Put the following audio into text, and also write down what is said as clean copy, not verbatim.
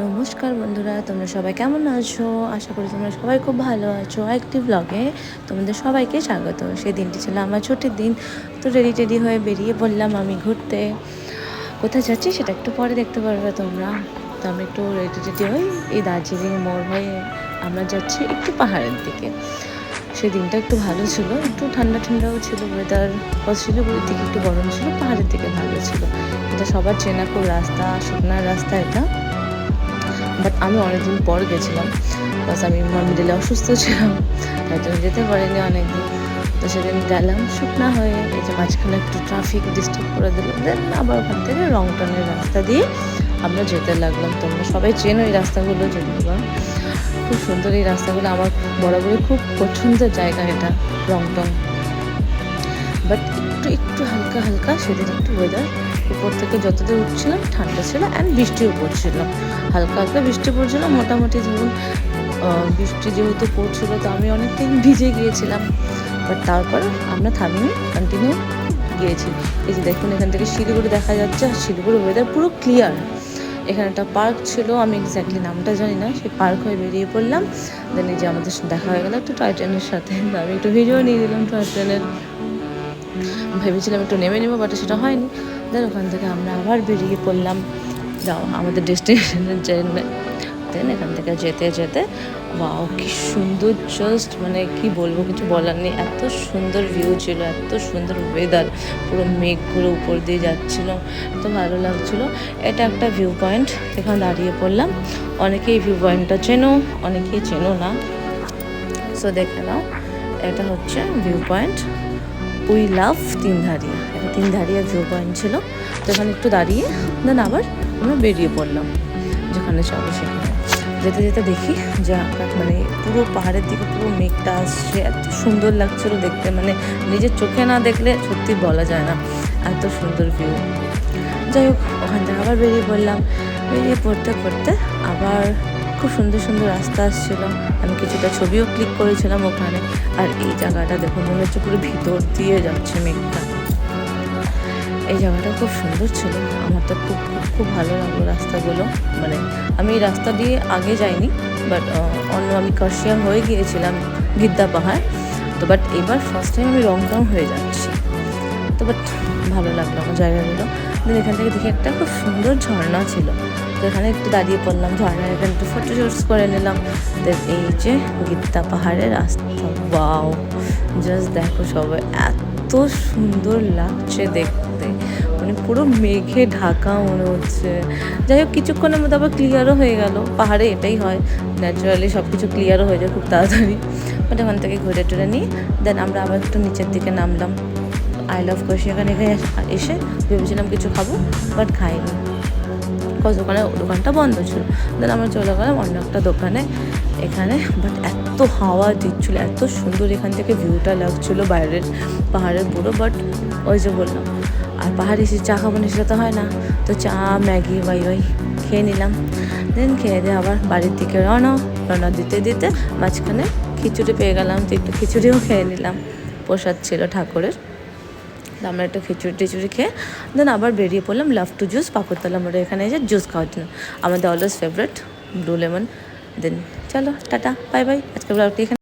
নমস্কার বন্ধুরা, তোমরা সবাই কেমন আছো? আশা করি তোমরা সবাই খুব ভালো আছো। একটি ব্লগে তোমাদের সবাইকে স্বাগত। সেই দিনটি ছিল আমার ছুটির দিন। তো রেডি হয়ে বেরিয়ে পড়লাম আমি ঘুরতে। কোথায় যাচ্ছি সেটা একটু পরে দেখতে পারবে তোমরা। তো আমি একটু রেডি হই, এই দার্জিলিং মোড় হয়ে আমরা যাচ্ছি একটু পাহাড়ের দিকে। সেই দিনটা একটু ভালো ছিল, একটু ঠান্ডাও ছিল, ওয়েদার শিলিগুড়ির দিকে একটু গরম ছিল, পাহাড়ের দিকে ভালো ছিল। এটা সবার চেনা খুব রাস্তা, শুকনার রাস্তা এটা। বাট আমি অনেকদিন পর গেছিলাম, প্লাস আমি মিডিলে অসুস্থ ছিলাম, তাই জন্য যেতে পারিনি অনেকদিন। তো সেদিন গেলাম শুকনা হয়ে, এই যে মাঝখানে একটু ট্রাফিক ডিস্টার্ব করে দিল, দেন আবার ওখান থেকে রংটনের রাস্তা দিয়ে আমরা যেতে লাগলাম। তোমরা সবাই চেনো এই রাস্তাগুলো, যেগুলো খুব সুন্দর। এই রাস্তাগুলো আমার বরাবরই খুব পছন্দের জায়গা এটা, রংটং। বাট একটু হালকা সেদিন একটু ওয়েদার উপর থেকে যতদূর উঠছিলাম ঠান্ডা ছিল, অ্যান্ড বৃষ্টিও পড়ছিল, হালকা বৃষ্টি পড়ছিল। মোটামুটি ধরুন বৃষ্টি যেহেতু পড়ছিল, তো আমি অনেকটাই ভিজে গিয়েছিলাম। বাট তারপর আমরা থামিনি, কন্টিনিউ গিয়েছি। এই যে দেখুন, এখান থেকে শিলিগুড়ি দেখা যাচ্ছে, আর শিলিগুড়ির ওয়েদার পুরো ক্লিয়ার। এখানে একটা পার্ক ছিল, আমি এক্স্যাক্টলি নামটা জানি না। সেই পার্ক হয়ে বেরিয়ে পড়লাম। দেন এই যে আমাদের দেখা হয়ে গেল একটু টয় ট্রেনের সাথে। আমি একটু ভিডিও নিয়ে দিলাম টয় ট্রেনের। ভেবেছিলাম একটু নেমে নেবো, বাট সেটা হয়নি। দেন ওখান থেকে আমরা আবার বেরিয়ে পড়লাম আমাদের ডেস্টিনেশনের জন্য। দেন এখান থেকে যেতে ওয়াও কি সুন্দর, জাস্ট মানে কি বলবো, কিছু বলার নেই। এত সুন্দর ভিউ ছিল, এত সুন্দর ওয়েদার, পুরো মেঘগুলো উপর দিয়ে যাচ্ছিল, এত ভালো লাগছিল। এটা একটা ভিউ পয়েন্ট, এখানে দাঁড়িয়ে পড়লাম। অনেকেই ভিউ পয়েন্টটা চেনো, অনেকেই চেনো না। সো দেখে নাও, এটা হচ্ছে view point we love Tindharia. এটা তিনধারিয়া ভিউ পয়েন্ট ছিল। তো এখানে একটু দাঁড়িয়ে দেন আবার আমরা বেরিয়ে পড়লাম যেখানে যাবো সেখানে। যেতে দেখি যে মানে পুরো পাহাড়ের দিকে পুরো মেঘটা আসছে, এত সুন্দর লাগছিলো দেখতে, মানে নিজের চোখে না দেখলে সত্যি বলা যায় না, এত সুন্দর ভিউ। যাই হোক, ওখান থেকে আবার বেরিয়ে পড়লাম। বেরিয়ে পড়তে আবার খুব সুন্দর রাস্তা আসছিলো। আমি কিছুটা ছবিও ক্লিক করেছিলাম ওখানে। আর এই জায়গাটা দেখুন, মনে হচ্ছে পুরো ভিতর দিয়ে যাচ্ছে মেঘটা। এই জায়গাটা খুব সুন্দর ছিল, আমার তো খুব ভালো লাগলো রাস্তাগুলো। মানে আমি এই রাস্তা দিয়ে আগে যাইনি, বাট আমি কার্শিয়াং হয়ে গিয়েছিলাম, গিদ্দা পাহাড়। তো বাট এবার ফার্স্ট টাইম আমি রংটং হয়ে যাচ্ছি। তো বাট ভালো লাগলো আমার জায়গাগুলো। দেন এখান থেকে দেখি একটা খুব সুন্দর ঝর্ণা ছিল, তো এখানে একটু দাঁড়িয়ে পড়লাম, ঝর্ণার এখানে একটু ফটো শুটস করে নিলাম। দেন এই যে গিদ্দা পাহাড়ের রাস্তা, ওয়াও জাস্ট দেখো সবাই, এত সুন্দর লাগছে দেখতে, মানে পুরো মেঘে ঢাকা মনে হচ্ছে। যাই হোক, কিছুক্ষণের মধ্যে আবার ক্লিয়ারও হয়ে গেল। পাহাড়ে এটাই হয়, ন্যাচারালি সব কিছু ক্লিয়ারও হয়ে যায় খুব তাড়াতাড়ি। বাট ওখান থেকে ঘুরে টুরে নিয়ে দেন আমরা আবার একটু নিচের দিকে নামলাম। আই লাভ কার্শিয়াং এসে ভেবেছিলাম কিছু খাবো, বাট খাইনি, কজ দোকানটা বন্ধ ছিল। দেন আমরা চলে গেলাম অন্য একটা দোকানে এখানে। বাট এত হাওয়া দিচ্ছিলো, এত সুন্দর এখান থেকে ভিউটা লাগছিলো বাইরের পাহাড়ের পুরো। বাট ওই যে বললাম, আর পাহাড়ে এসে চা খাবো না সেটা তো হয় না। তো চা ম্যাগি ওই খেয়ে নিলাম। দেন খেয়ে দিয়ে আবার বাড়ির দিকে রওনা দিতে মাঝখানে খিচুড়ি পেয়ে গেলাম, তো একটু খিচুড়িও খেয়ে নিলাম, প্রসাদ ছিল ঠাকুরের। আমরা একটা খিচুড়ি খেয়ে দেন আবার বেরিয়ে পড়লাম লাভ টু জুস, পাকুড়তলা মোড়ে এখানে এসে জুস খাওয়ার জন্য, আমাদের অলওয়েজ ফেভারিট ব্লু লেমন। দেন চলো টাটা বাই, আজকে ব্লগটি এখানে।